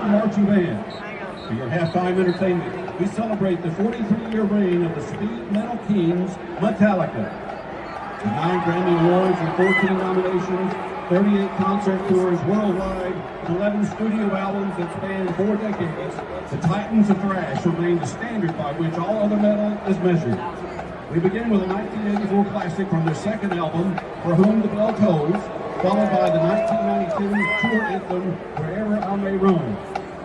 marching band. For your halftime entertainment, we celebrate the 43-year reign of the speed metal kings, Metallica. With 9 Grammy Awards and 14 nominations, 38 concert tours worldwide, and 11 studio albums that span 4 decades, the Titans of Thrash remain the standard by which all other metal is measured. We begin with a 1984 classic from their second album, For Whom the Bell Tolls, followed by the 1992 tour anthem, Wherever I May Roam.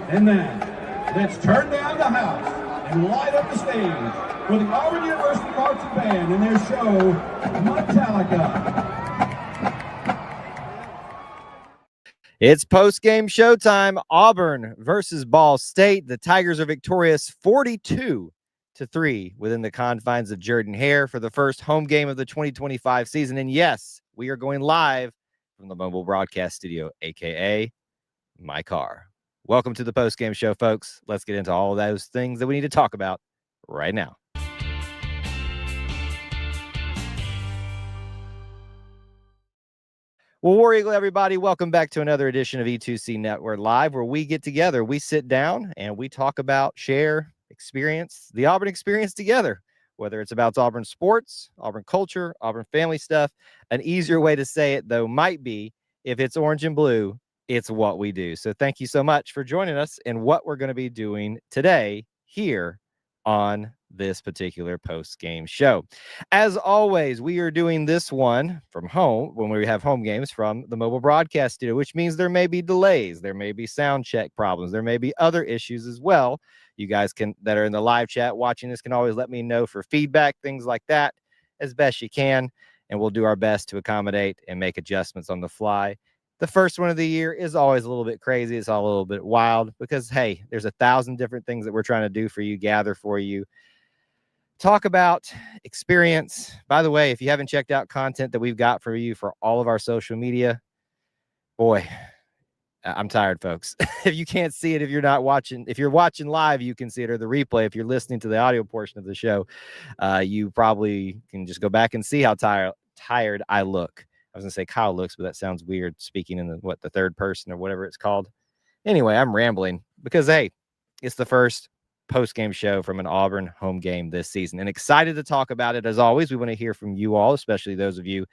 And now, let's turn down the house and light up the stage with the Auburn University Marching Band and their show, Metallica. It's post-game showtime. Auburn versus Ball State. The Tigers are victorious 42-3 within the confines of Jordan-Hare for the first home game of the 2025 season. And yes, we are going live from the mobile broadcast studio, aka my car. Welcome to the post-game show, folks. Let's get into all of those things that we need to talk about right now. Well, War Eagle, everybody, welcome back to another edition of E2C Network Live, where we get together, we sit down, and we talk about, share, experience, the Auburn experience together, whether it's about Auburn sports, Auburn culture, Auburn family stuff. An easier way to say it, though, might be, if it's orange and blue, it's what we do. So thank you so much for joining us in what we're going to be doing today here on this particular post-game show. As always, we are doing this one from home when we have home games from the mobile broadcast studio, which means there may be delays, there may be sound check problems, there may be other issues as well. You guys that are in the live chat watching this can always let me know for feedback, things like that, as best you can, and we'll do our best to accommodate and make adjustments on the fly. The first one of the year is always a little bit crazy. It's all a little bit wild because, hey, there's 1,000 different things that we're trying to do for you, gather for you, talk about, experience. By the way, if you haven't checked out content that we've got for you for all of our social media, boy, I'm tired, folks. If you can't see it, if you're watching live, you can see it, or the replay. If you're listening to the audio portion of the show, you probably can just go back and see how tired I look. I was going to say Kyle looks, but that sounds weird speaking in the third person or whatever it's called. Anyway, I'm rambling because, hey, it's the first post-game show from an Auburn home game this season, and excited to talk about it. As always, we want to hear from you all, especially those of you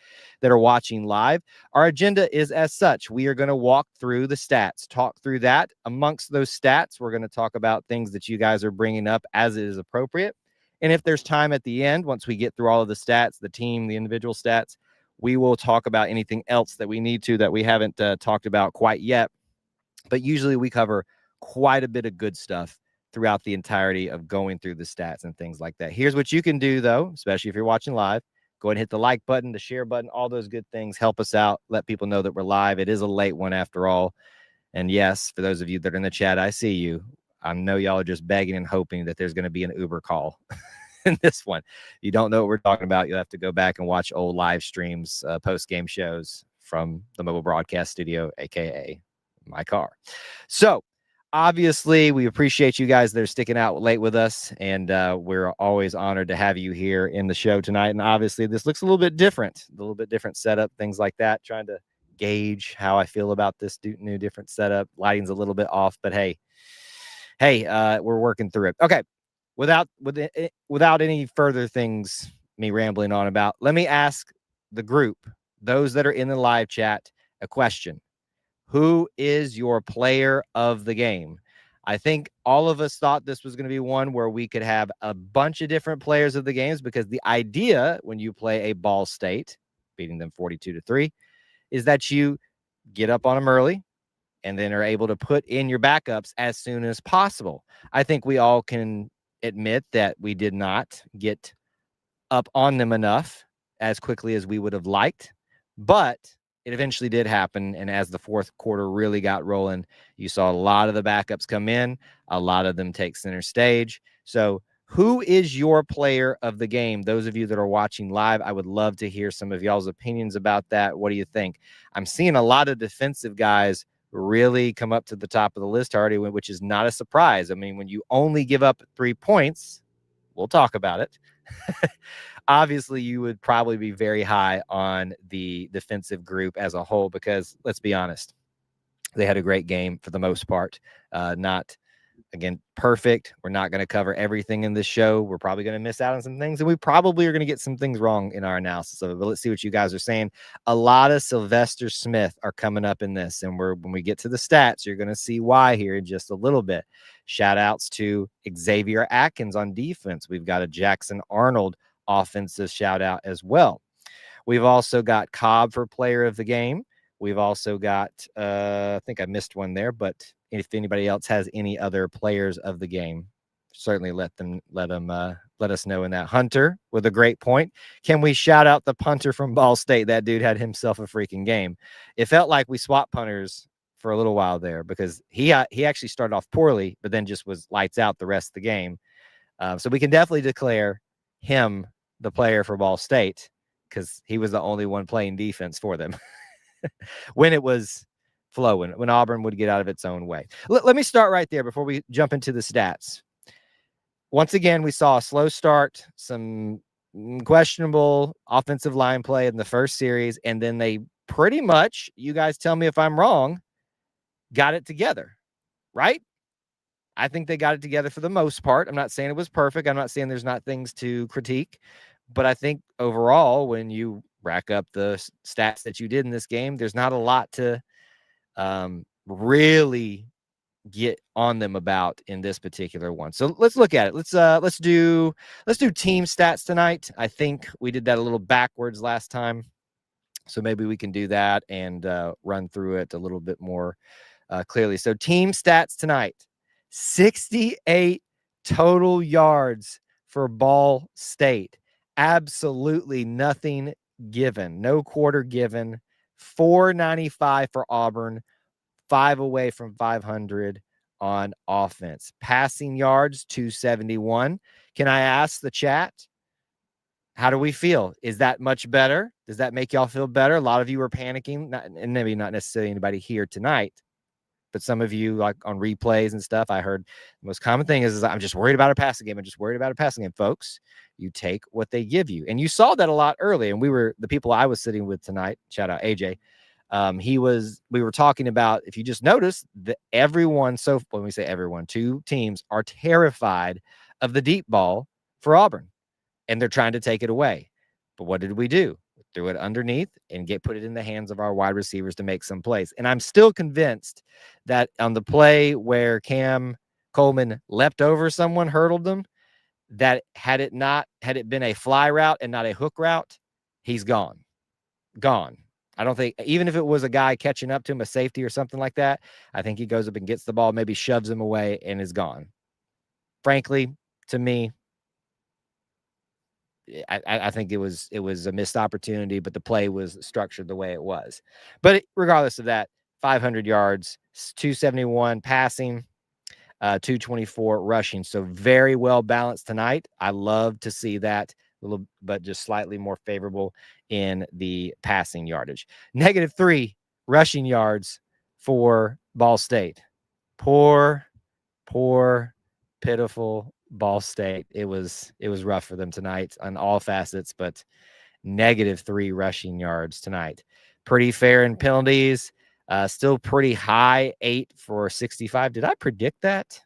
that are watching live. Our agenda is as such. We are going to walk through the stats, talk through that. Amongst those stats, we're going to talk about things that you guys are bringing up as it is appropriate. And if there's time at the end, once we get through all of the stats, the team, the individual stats, we will talk about anything else that we need to that we haven't talked about quite yet. But usually we cover quite a bit of good stuff throughout the entirety of going through the stats and things like that. Here's what you can do, though, especially if you're watching live. Go ahead and hit the like button, the share button, all those good things. Help us out. Let people know that we're live. It is a late one after all. And yes, for those of you that are in the chat, I see you. I know y'all are just begging and hoping that there's going to be an Uber call in this one. You don't know what we're talking about, you'll have to go back and watch old live streams, post-game shows from the mobile broadcast studio, aka my car. So obviously we appreciate you guys that are sticking out late with us, and we're always honored to have you here in the show tonight. And obviously this looks a little bit different setup, things like that, trying to gauge how I feel about this new different setup. Lighting's a little bit off, but hey, we're working through it. Okay. Without any further things me rambling on about, let me ask the group, those that are in the live chat, a question. Who is your player of the game? I think all of us thought this was going to be one where we could have a bunch of different players of the games, because the idea when you play a Ball State, beating them 42-3, is that you get up on them early and then are able to put in your backups as soon as possible. I think we all can admit that we did not get up on them enough as quickly as we would have liked, but it eventually did happen. And as the fourth quarter really got rolling, you saw a lot of the backups come in, a lot of them take center stage. So who is your player of the game? Those of you that are watching live, I would love to hear some of y'all's opinions about that. What do you think? I'm seeing a lot of defensive guys really come up to the top of the list already, which is not a surprise. I mean, when you only give up 3 points, we'll talk about it. Obviously, you would probably be very high on the defensive group as a whole, because let's be honest, They had a great game for the most part. Not, again, perfect. We're not going to cover everything in this show. We're probably going to miss out on some things, and we probably are going to get some things wrong in our analysis of it. But let's see what you guys are saying. A lot of Sylvester Smith are coming up in this, and when we get to the stats, you're going to see why here in just a little bit. Shout outs to Xavier Atkins on defense. We've got a Jackson Arnold offensive shout out as well. We've also got Cobb for player of the game. We've also got, I think I missed one there, but if anybody else has any other players of the game, certainly let us know in that. Hunter with a great point. Can we shout out the punter from Ball State? That dude had himself a freaking game. It felt like we swapped punters for a little while there because he actually started off poorly, but then just was lights out the rest of the game. So we can definitely declare him the player for Ball State because he was the only one playing defense for them when it was flowing, when Auburn would get out of its own way. Let me start right there before we jump into the stats. Once again, we saw a slow start, some questionable offensive line play in the first series, and then they pretty much, you guys tell me if I'm wrong, got it together, right? I think they got it together for the most part. I'm not saying it was perfect. I'm not saying there's not things to critique, but I think overall, when you rack up the stats that you did in this game, there's not a lot to really get on them about in this particular one. So let's look at it. Let's do team stats tonight. I think we did that a little backwards last time, so maybe we can do that and run through it a little bit more clearly. So team stats tonight: 68 total yards for Ball State. Absolutely nothing given. No quarter given. 495 for Auburn. 5 away from 500 on offense. Passing yards, 271. Can I ask the chat, how do we feel? Is that much better? Does that make y'all feel better? A lot of you are panicking, and maybe not necessarily anybody here tonight, but some of you, like on replays and stuff, I heard the most common thing is I'm just worried about a passing game. I'm just worried about a passing game. Folks, you take what they give you. And you saw that a lot early. And the people I was sitting with tonight, shout out AJ, we were talking about, if you just notice that everyone, so when we say everyone, two teams are terrified of the deep ball for Auburn, and they're trying to take it away. But what did we do? We threw it underneath and put it in the hands of our wide receivers to make some plays. And I'm still convinced that on the play where Cam Coleman leapt over someone, hurdled them, that had it been a fly route and not a hook route, he's gone. I don't think, even if it was a guy catching up to him, a safety or something like that, I think he goes up and gets the ball, maybe shoves him away and is gone. Frankly, to me, I think it was a missed opportunity, but the play was structured the way it was. But regardless of that, 500 yards, 271 passing, 224 rushing. So very well balanced tonight. I love to see that, but just slightly more favorable in the passing yardage. -3 rushing yards for Ball State. Poor, pitiful Ball State. It was rough for them tonight on all facets, but -3 rushing yards tonight. Pretty fair in penalties. Still pretty high, 8 for 65. Did I predict that?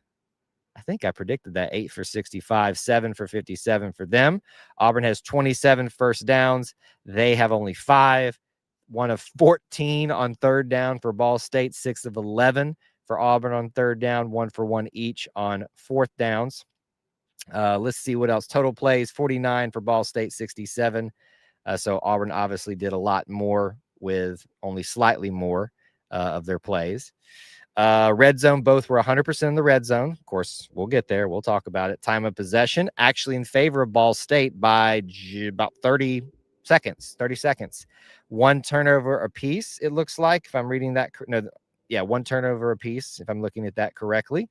I think I predicted that. 8 for 65, 7 for 57 for them. Auburn has 27 first downs. They have only 5. 1 of 14 on third down for Ball State, 6 of 11 for Auburn on third down, 1 for 1 each on fourth downs. Let's see what else. Total plays, 49 for Ball State, 67. So Auburn obviously did a lot more with only slightly more of their plays. Red zone, both were 100% in the red zone. Of course, we'll get there. We'll talk about it. Time of possession, actually in favor of Ball State by about 30 seconds. 1 turnover apiece, it looks like, if I'm reading that. No, yeah, 1 turnover apiece, if I'm looking at that correctly.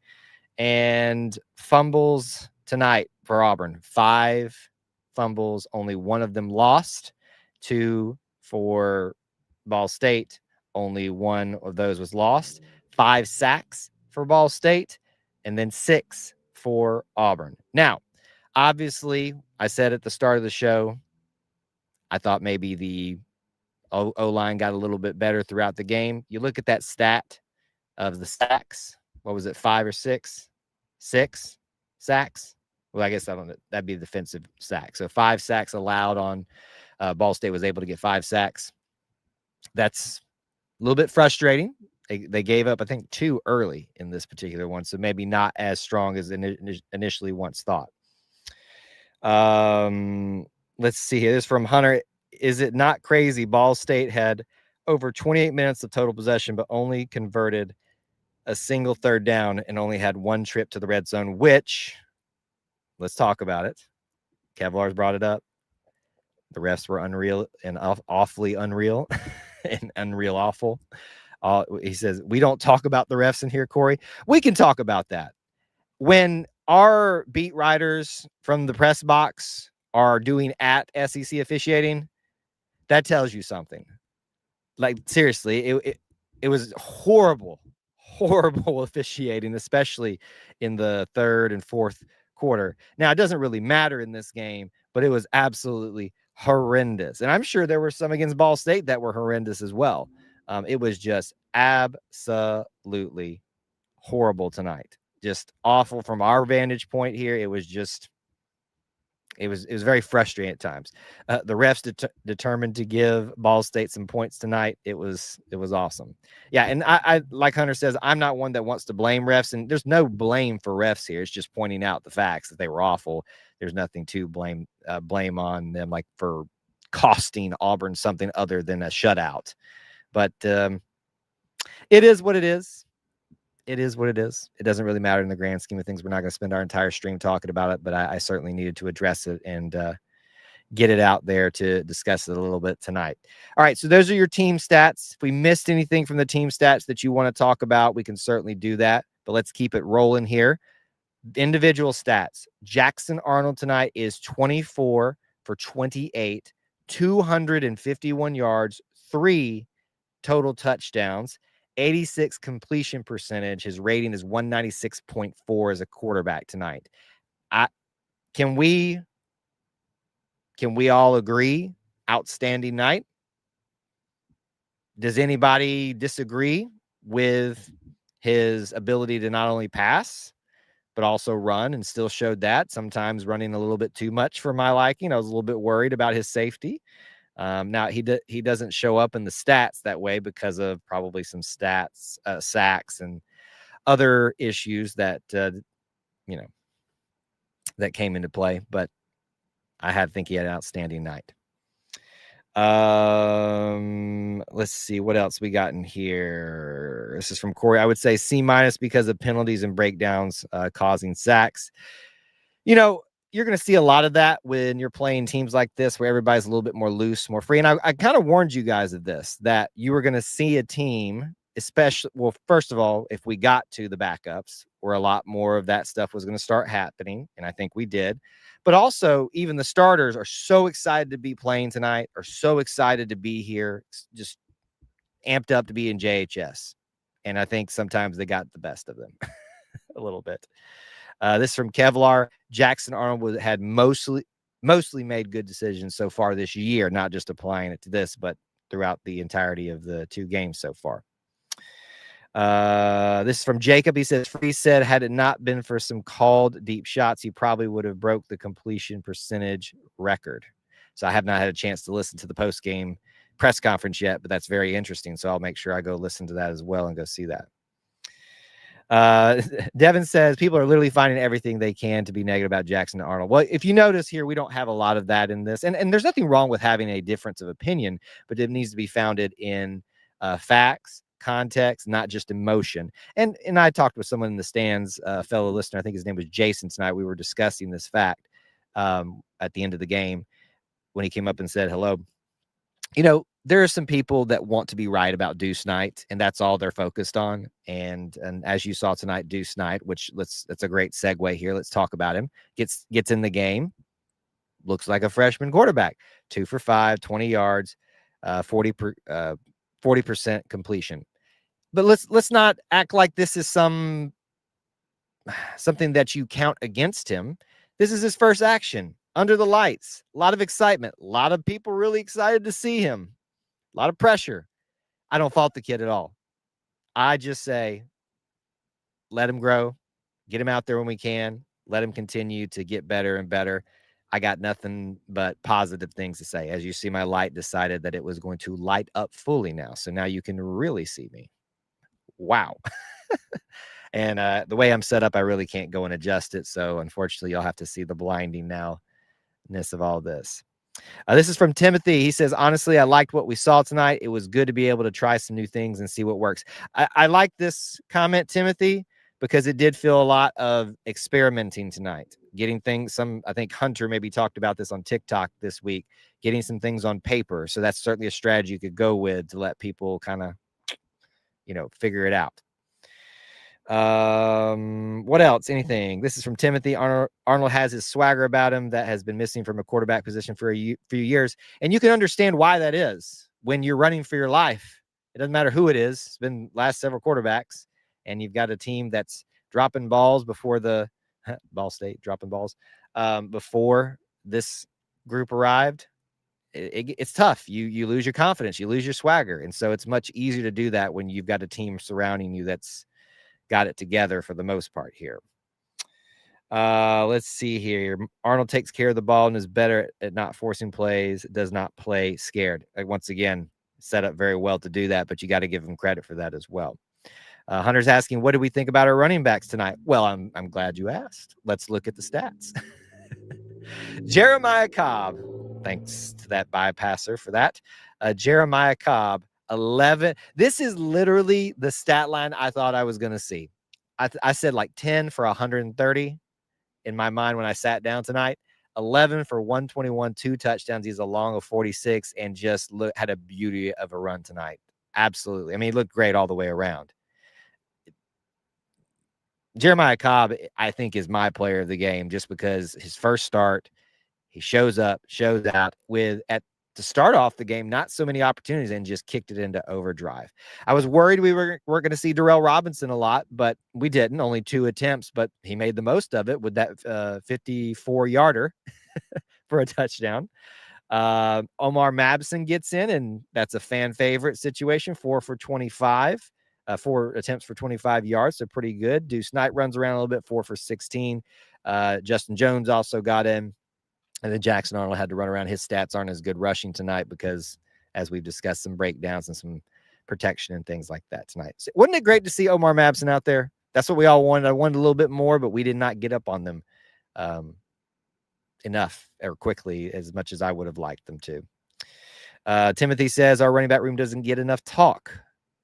And fumbles tonight for Auburn. 5 fumbles, only 1 of them lost. 2 for Ball State, only 1 of those was lost. 5 sacks for Ball State, and then 6 for Auburn. Now, obviously, I said at the start of the show, I thought maybe the O-line got a little bit better throughout the game. You look at that stat, of the sacks. What was it, 5 or 6? 6 sacks? Well, I guess I don't know. That'd be defensive sack. So 5 sacks allowed on Ball State was able to get 5 sacks. That's a little bit frustrating. They gave up, I think, 2 early in this particular one, so maybe not as strong as initially once thought. Let's see here. This is from Hunter. Is it not crazy? Ball State had over 28 minutes of total possession, but only converted a single third down and only had 1 trip to the red zone, which, let's talk about it. Kevlar's brought it up. The refs were unreal and awfully unreal and unreal awful. He says, we don't talk about the refs in here, Corey. We can talk about that. When our beat writers from the press box are doing at SEC officiating, that tells you something. Like, seriously, it was horrible officiating, especially in the third and fourth quarter. Now, it doesn't really matter in this game, but it was absolutely horrendous. And I'm sure there were some against Ball State that were horrendous as well. It was just absolutely horrible tonight. Just awful from our vantage point here. It was just, it was very frustrating at times. The refs determined to give Ball State some points tonight. It was awesome. Yeah, and I like Hunter says, I'm not one that wants to blame refs, and there's no blame for refs here. It's just pointing out the facts that they were awful. There's nothing to blame on them, like for costing Auburn something other than a shutout. But it is what it is. It is what it is. It doesn't really matter in the grand scheme of things. We're not going to spend our entire stream talking about it, but I certainly needed to address it and get it out there to discuss it a little bit tonight. All right, so those are your team stats. If we missed anything from the team stats that you want to talk about, we can certainly do that, but let's keep it rolling here. Individual stats. Jackson Arnold tonight is 24 for 28, 251 yards, 3 total touchdowns, 86 completion percentage. His rating is 196.4 as a quarterback tonight. Can we all agree? Outstanding night. Does anybody disagree with his ability to not only pass, but also run, and still showed that, sometimes running a little bit too much for my liking? I was a little bit worried about his safety. Now he doesn't show up in the stats that way because of probably some sacks and other issues that that came into play. But I think he had an outstanding night. Let's see what else we got in here. This is from Corey. I would say C- because of penalties and breakdowns causing sacks. You're going to see a lot of that when you're playing teams like this where everybody's a little bit more loose, more free. And I kind of warned you guys of this, that you were going to see a team, especially, well, first of all, if we got to the backups, where a lot more of that stuff was going to start happening. And I think we did. But also, even the starters are so excited to be playing tonight, are so excited to be here, just amped up to be in JHS. And I think sometimes they got the best of them a little bit. This is from Kevlar. Jackson Arnold had mostly made good decisions so far this year, not just applying it to this, but throughout the entirety of the 2 games so far. This is from Jacob. He says, Free said, had it not been for some called deep shots, he probably would have broke the completion percentage record. So I have not had a chance to listen to the post-game press conference yet, but that's very interesting. So I'll make sure I go listen to that as well and go see that. Devin says people are literally finding everything they can to be negative about Jackson and Arnold. Well, if you notice here, we don't have a lot of that in this, and there's nothing wrong with having a difference of opinion, but it needs to be founded in facts, context, not just emotion. And I talked with someone in the stands, a fellow listener, I think his name was Jason tonight. We were discussing this fact at the end of the game when he came up and said hello. There are some people that want to be right about Deuce Knight, and that's all they're focused on. And as you saw tonight, Deuce Knight, that's a great segue here. Let's talk about him. Gets in the game. Looks like a freshman quarterback. 2 for 5, 20 yards, 40% completion. But let's not act like this is something that you count against him. This is his first action under the lights. A lot of excitement. A lot of people really excited to see him. A lot of pressure. I don't fault the kid at all. I just say, let him grow, get him out there when we can, let him continue to get better and better. I got nothing but positive things to say. As you see, my light decided that it was going to light up fully now. So now you can really see me. Wow. And the way I'm set up, I really can't go and adjust it. So unfortunately, you'll have to see the blinding now-ness of all this. This is from Timothy. He says, honestly, I liked what we saw tonight. It was good to be able to try some new things and see what works. I like this comment, Timothy, because it did feel a lot of experimenting tonight, getting things. I think Hunter maybe talked about this on TikTok this week, getting some things on paper. So that's certainly a strategy you could go with to let people kind of, figure it out. What else? Anything? This is from Timothy. Arnold has his swagger about him that has been missing from a quarterback position for a few years. And you can understand why that is when you're running for your life. It doesn't matter who it is. It's been last several quarterbacks, and you've got a team that's dropping balls before the Ball State dropping balls before this group arrived. It's tough. You lose your confidence, you lose your swagger. And so it's much easier to do that when you've got a team surrounding you that's got it together for the most part here. Let's see here. Arnold takes care of the ball and is better at not forcing plays, does not play scared. Once again, set up very well to do that, but you got to give him credit for that as well. Hunter's asking, what do we think about our running backs tonight? Well, I'm glad you asked. Let's look at the stats. Jeremiah Cobb, thanks to that bypasser for that. Jeremiah Cobb, 11. This is literally the stat line I thought I was going to see. I said like 10 for 130 in my mind when I sat down tonight. 11 for 121, 2 touchdowns. He's a long of 46 and just had a beauty of a run tonight. Absolutely. I mean, he looked great all the way around. Jeremiah Cobb, I think, is my player of the game just because his first start, he shows up, shows out with to start off the game, not so many opportunities and just kicked it into overdrive. I was worried we weren't going to see Darrell Robinson a lot, but we didn't. Only 2 attempts, but he made the most of it with that 54-yarder for a touchdown. Omar Mabson gets in, and that's a fan favorite situation. 4 for 25, 4 attempts for 25 yards, so pretty good. Deuce Knight runs around a little bit, 4 for 16. Justin Jones also got in. And then Jackson Arnold had to run around. His stats aren't as good rushing tonight because, as we've discussed, some breakdowns and some protection and things like that tonight. So, wasn't it great to see Omar Mabson out there? That's what we all wanted. I wanted a little bit more, but we did not get up on them enough or quickly as much as I would have liked them to. Timothy says, our running back room doesn't get enough talk.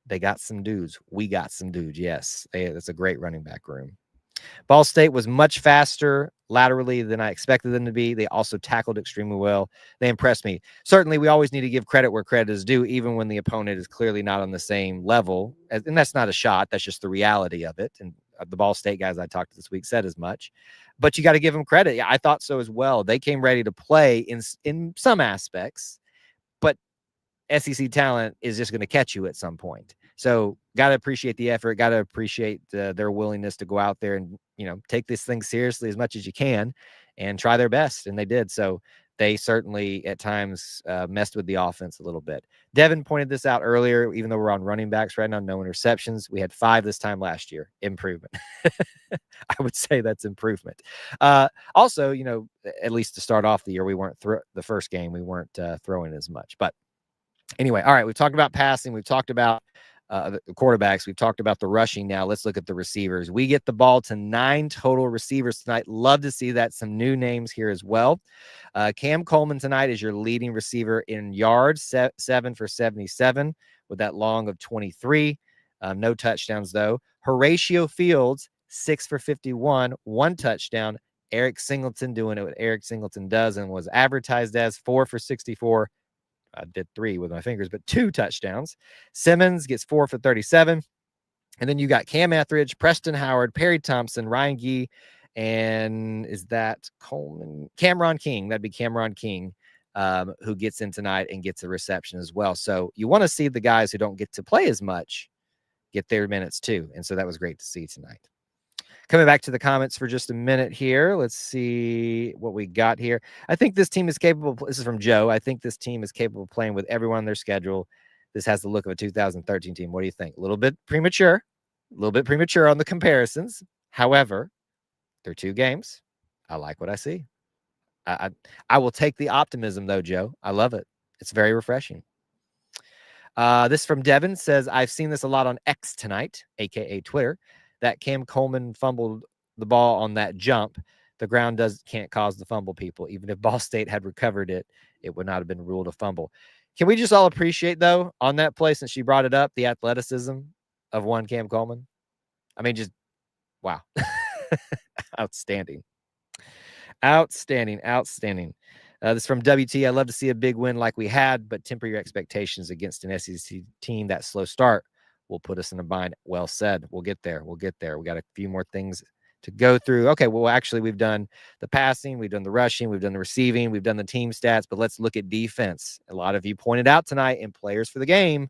They got some dudes. We got some dudes. Yes, that's a great running back room. Ball State was much faster laterally than I expected them to be. They also tackled extremely well. They impressed me. Certainly, we always need to give credit where credit is due, even when the opponent is clearly not on the same level. And that's not a shot. That's just the reality of it. And the Ball State guys I talked to this week said as much. But you got to give them credit. Yeah, I thought so as well. They came ready to play in some aspects, but SEC talent is just going to catch you at some point. So got to appreciate the effort, got to appreciate their willingness to go out there and, take this thing seriously as much as you can and try their best. And they did. So they certainly at times messed with the offense a little bit. Devin pointed this out earlier, even though we're on running backs right now, no interceptions. We had 5 this time last year. Improvement. I would say that's improvement. Also, at least to start off the year, we weren't the first game, we weren't throwing as much. But anyway, all right, we've talked about passing. We've talked about the quarterbacks. We've talked about the rushing. Now let's look at the receivers. We get the ball to 9 total receivers tonight. Love to see that. Some new names here as well. Cam Coleman tonight is your leading receiver in yards, 7 for 77 with that long of 23. No touchdowns, though. Horatio Fields, 6 for 51, 1 touchdown. Eric Singleton doing it what Eric Singleton does and was advertised as 4 for 64. I did 3 with my fingers, but 2 touchdowns. Simmons gets 4 for 37. And then you got Cam Etheridge, Preston Howard, Perry Thompson, Ryan Gee, and is that Coleman? Cameron King. That'd be Cameron King, who gets in tonight and gets a reception as well. So you want to see the guys who don't get to play as much get their minutes too. And so that was great to see tonight. Coming back to the comments for just a minute here. Let's see what we got here. I think this team is capable. This is from Joe. I think this team is capable of playing with everyone on their schedule. This has the look of a 2013 team. What do you think? A little bit premature on the comparisons. However, they're 2 games. I like what I see. I will take the optimism, though, Joe. I love it. It's very refreshing. This from Devin says, I've seen this a lot on X tonight, a.k.a. Twitter, that Cam Coleman fumbled the ball on that jump. The ground can't cause the fumble, people. Even if Ball State had recovered it, it would not have been ruled a fumble. Can we just all appreciate, though, on that play, since she brought it up, the athleticism of one Cam Coleman? I mean, just, wow. Outstanding. This from WT. I love to see a big win like we had, but temper your expectations against an SEC team. That slow start will put us in a bind. Well said. We'll get there. We got a few more things to go through. Okay, well, actually, we've done the passing, we've done the rushing, we've done the receiving, we've done the team stats, but let's look at defense. A lot of you pointed out tonight in Players for the Game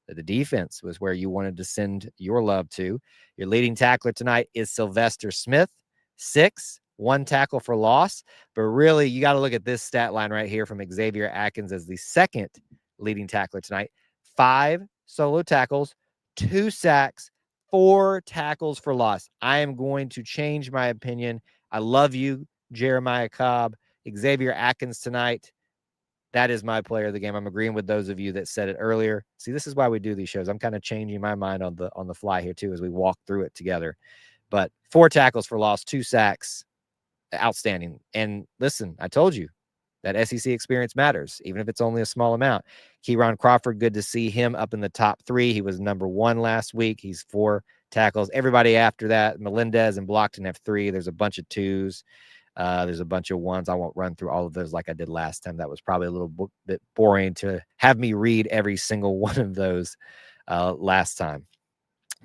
that the defense was where you wanted to send your love to. Your leading tackler tonight is Sylvester Smith, 6, 1 tackle for loss. But really, you got to look at this stat line right here from Xavier Atkins as the second leading tackler tonight. 5 solo tackles, 2 sacks, 4 tackles for loss. I am going to change my opinion. I love you, Jeremiah Cobb. Xavier Atkins tonight. That is my player of the game. I'm agreeing with those of you that said it earlier. See, this is why we do these shows. I'm kind of changing my mind on the fly here too as we walk through it together. But 4 tackles for loss, 2 sacks, outstanding. And listen, I told you that SEC experience matters, even if it's only a small amount. Kieron Crawford, good to see him up in the top 3. He was number 1 last week. He's 4 tackles. Everybody after that, Melendez and Blockton have 3. There's a bunch of 2s. There's a bunch of 1s. I won't run through all of those like I did last time. That was probably a little bit boring to have me read every single one of those last time.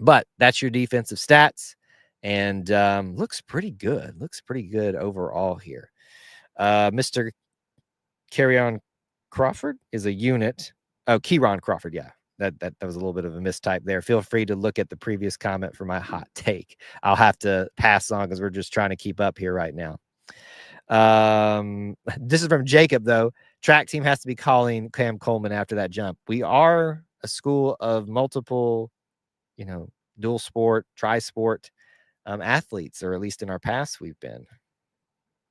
But that's your defensive stats. And looks pretty good. Looks pretty good overall here. Mr. Kieron Crawford is a unit. Oh, Kieron Crawford. Yeah, that was a little bit of a mistype there. Feel free to look at the previous comment for my hot take. I'll have to pass on because we're just trying to keep up here right now. This is from Jacob, though. Track team has to be calling Cam Coleman after that jump. We are a school of multiple, dual sport, tri-sport athletes, or at least in our past we've been.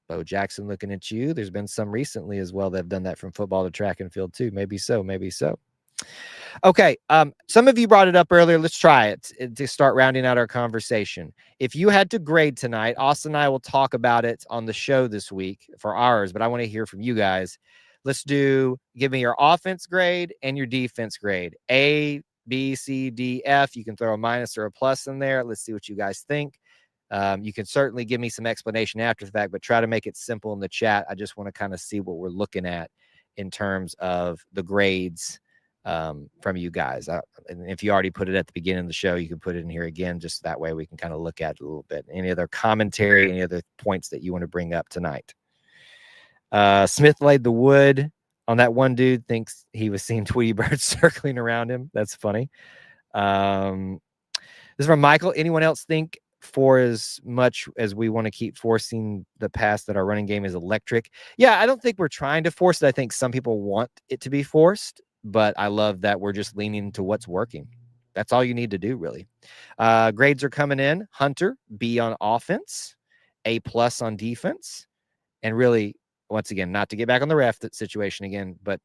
Bo Jackson looking at you. There's been some recently as well that have done that from football to track and field too. Maybe so. Okay. Some of you brought it up earlier. Let's try it to start rounding out our conversation. If you had to grade tonight, Austin and I will talk about it on the show this week for ours, but I want to hear from you guys. Let's give me your offense grade and your defense grade. A, B, C, D, F. You can throw a minus or a plus in there. Let's see what you guys think. You can certainly give me some explanation after the fact, but try to make it simple in the chat. I just want to kind of see what we're looking at in terms of the grades from you guys. And if you already put it at the beginning of the show, you can put it in here again. Just that way we can kind of look at it a little bit. Any other commentary, any other points that you want to bring up tonight? Smith laid the wood on that one dude, thinks he was seeing Tweety Bird circling around him. That's funny. This is from Michael. Anyone else think, for as much as we want to keep forcing the pass, that our running game is electric? Yeah, I don't think we're trying to force it. I think some people want it to be forced, but I love that we're just leaning to what's working. That's all you need to do, really. Grades are coming in. Hunter, B on offense, A+ on defense. And really, once again, not to get back on the ref situation again, but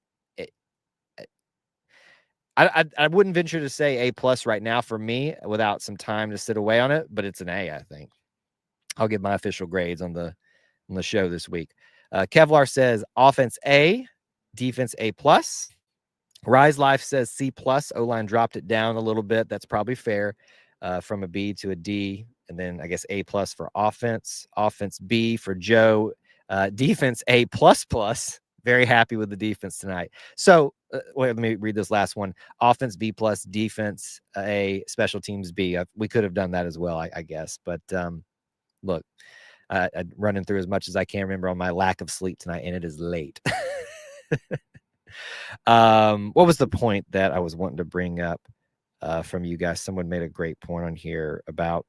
I wouldn't venture to say A+ right now for me without some time to sit away on it, but it's an A, I think. I'll give my official grades on the show this week. Kevlar says offense A, defense A+. Rise Life says C+. O-line dropped it down a little bit. That's probably fair, from a B to a D. And then I guess A+ for offense. Offense B for Joe. Defense A++. Very happy with the defense tonight. So wait, let me read this last one. Offense B+, defense A, special teams B. We could have done that as well, I guess. But look, I'm running through as much as I can remember on my lack of sleep tonight, and it is late. What was the point that I was wanting to bring up from you guys? Someone made a great point on here about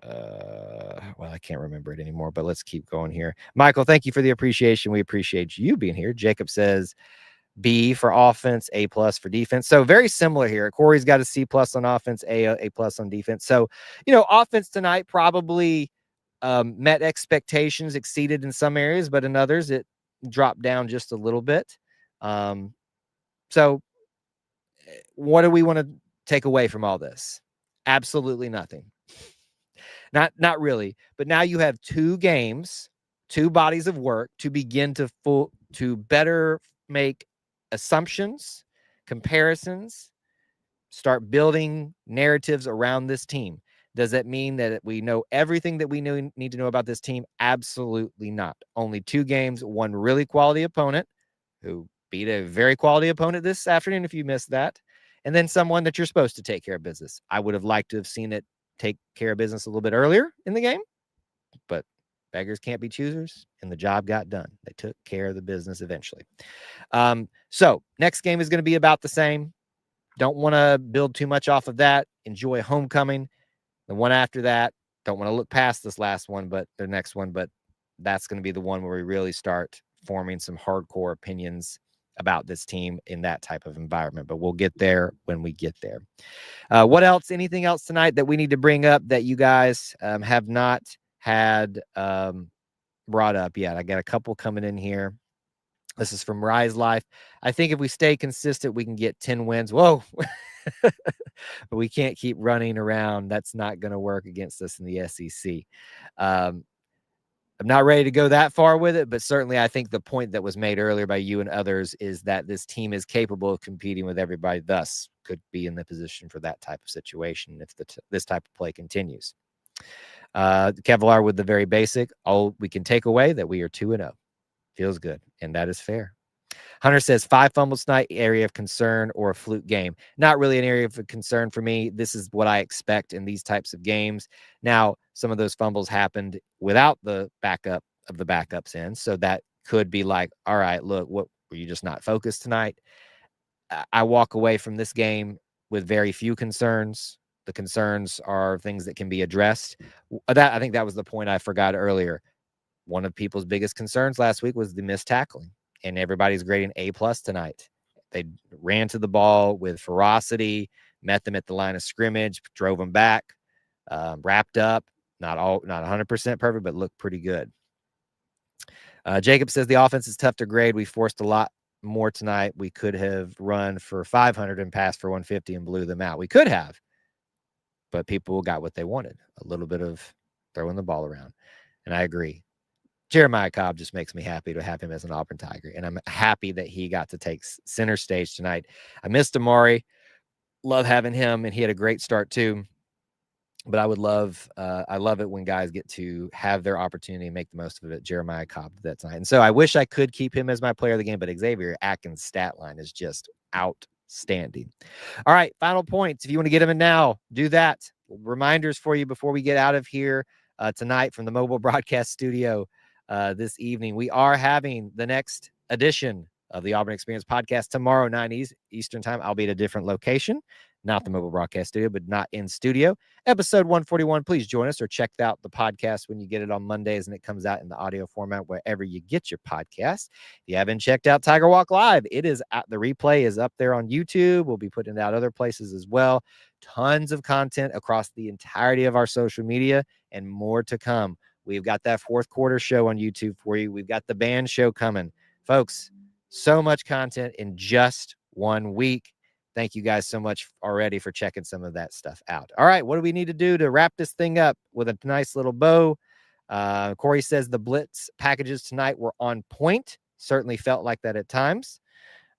well, I can't remember it anymore, but let's keep going here. Michael, thank you for the appreciation. We appreciate you being here. Jacob says B for offense, A+ for defense. So very similar here. Corey's got a C+ on offense, A+ on defense. So, offense tonight probably met expectations, exceeded in some areas, but in others it dropped down just a little bit. So what do we want to take away from all this? Absolutely nothing. Not really. But now you have 2 games, 2 bodies of work to begin to better make assumptions, comparisons, start building narratives around this team. Does that mean that we know everything that we need to know about this team? Absolutely not. Only 2 games, 1 really quality opponent who beat a very quality opponent this afternoon, if you missed that, and then someone that you're supposed to take care of business. I would have liked to have seen it take care of business a little bit earlier in the game, but beggars can't be choosers, and the job got done. They took care of the business eventually. So next game is going to be about the same. Don't want to build too much off of that. Enjoy homecoming. The one after that, don't want to look past this last one, but the next one, but that's going to be the one where we really start forming some hardcore opinions about this team in that type of environment. But we'll get there when we get there. What else? Anything else tonight that we need to bring up that you guys have not had brought up yet? I got a couple coming in here. This is from Rise Life. I think if we stay consistent, we can get 10 wins. Whoa. But we can't keep running around. That's not going to work against us in the SEC. I'm not ready to go that far with it, but certainly I think the point that was made earlier by you and others is that this team is capable of competing with everybody, thus could be in the position for that type of situation if this type of play continues. Kevlar with the very basic, all we can take away that we are 2-0. Feels good, and that is fair. Hunter says 5 fumbles tonight, area of concern or a fluke game. Not really an area of concern for me. This is what I expect in these types of games. Now, some of those fumbles happened without the backup of the backups in. So that could be like, all right, look, what were you just not focused tonight? I walk away from this game with very few concerns. The concerns are things that can be addressed. I think that was the point I forgot earlier. One of people's biggest concerns last week was the missed tackling, and everybody's grading A+ tonight. They ran to the ball with ferocity, met them at the line of scrimmage, drove them back, wrapped up. Not 100% perfect, but looked pretty good. Jacob says the offense is tough to grade. We forced a lot more tonight. We could have run for 500 and passed for 150 and blew them out. We could have, but people got what they wanted, a little bit of throwing the ball around. And I agree. Jeremiah Cobb just makes me happy to have him as an Auburn Tiger, and I'm happy that he got to take center stage tonight. I missed Amari. Love having him, and he had a great start too. But I love it when guys get to have their opportunity and make the most of it. Jeremiah Cobb did that tonight. And so I wish I could keep him as my player of the game, but Xavier Atkins' stat line is just outstanding. All right, final points. If you want to get them in now, do that. Reminders for you before we get out of here tonight from the mobile broadcast studio this evening. We are having the next edition of the Auburn Experience podcast tomorrow, 9 Eastern time. I'll be at a different location, not the mobile broadcast studio, but not in studio. Episode 141. Please join us or check out the podcast when you get it on Mondays and it comes out in the audio format wherever you get your podcast. If you haven't checked out Tiger Walk Live, the replay is up there on YouTube. We'll be putting it out other places as well. Tons of content across the entirety of our social media and more to come. We've got that fourth quarter show on YouTube for you. We've got the band show coming. Folks, so much content in just 1 week. Thank you guys so much already for checking some of that stuff out. All right, what do we need to do to wrap this thing up with a nice little bow? Corey says the blitz packages tonight were on point. Certainly felt like that at times.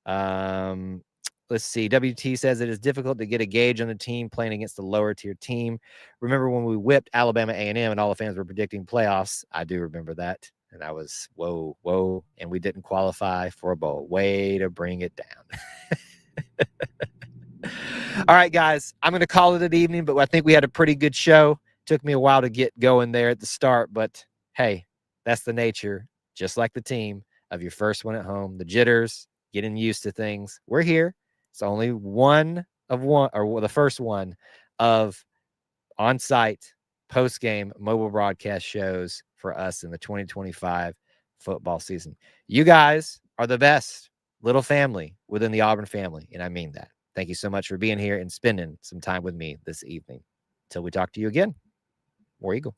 Let's see. WT says it is difficult to get a gauge on the team playing against the lower tier team. Remember when we whipped Alabama A&M and all the fans were predicting playoffs? I do remember that. And I was, whoa. And we didn't qualify for a bowl. Way to bring it down. All right, guys, I'm going to call it an evening, but I think we had a pretty good show. Took me a while to get going there at the start, but hey, that's the nature, just like the team, of your first one at home. The jitters, getting used to things. We're here. It's only the first one of on-site post-game mobile broadcast shows for us in the 2025 football season. You guys are the best. little family within the Auburn family. And I mean that. Thank you so much for being here and spending some time with me this evening. Till we talk to you again, War Eagle.